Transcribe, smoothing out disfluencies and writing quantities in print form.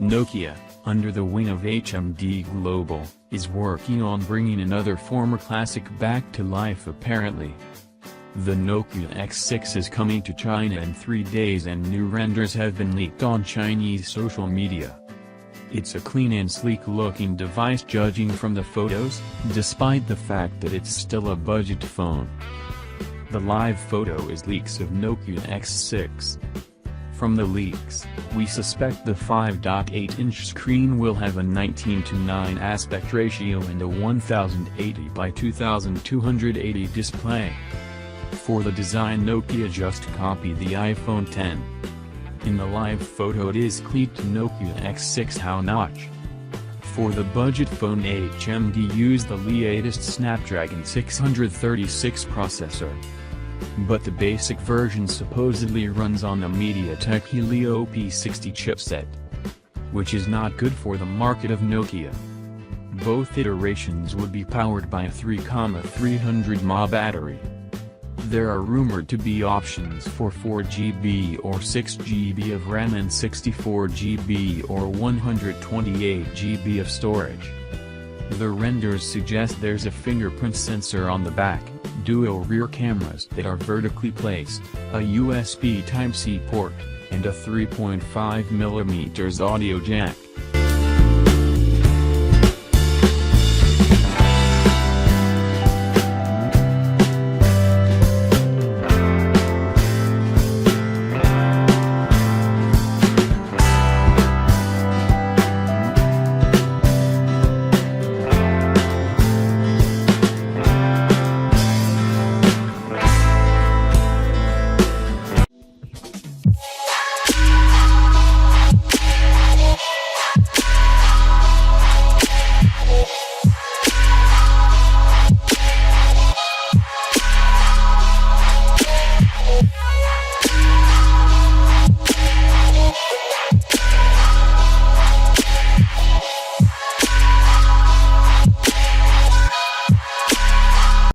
Nokia, under the wing of HMD Global, is working on bringing another former classic back to life apparently. The Nokia X6 is coming to China in 3 days and new renders have been leaked on Chinese social media. It's a clean and sleek-looking device judging from the photos, despite the fact that it's still a budget phone. The live photo is leaks of Nokia X6. From the leaks, we suspect the 5.8-inch screen will have a 19:9 aspect ratio and a 1080 by 2280 display. For the design, Nokia just copied the iPhone X. In the live photo it is cleat to Nokia X6 how notch. For the budget phone, HMD used the latest Snapdragon 636 processor. But the basic version supposedly runs on the MediaTek Helio P60 chipset, which is not good for the market of Nokia. Both iterations would be powered by a 3,300 mAh battery. There are rumored to be options for 4GB or 6GB of RAM and 64GB or 128GB of storage. The renders suggest there's a fingerprint sensor on the back, dual rear cameras that are vertically placed, a USB Type-C port, and a 3.5mm audio jack.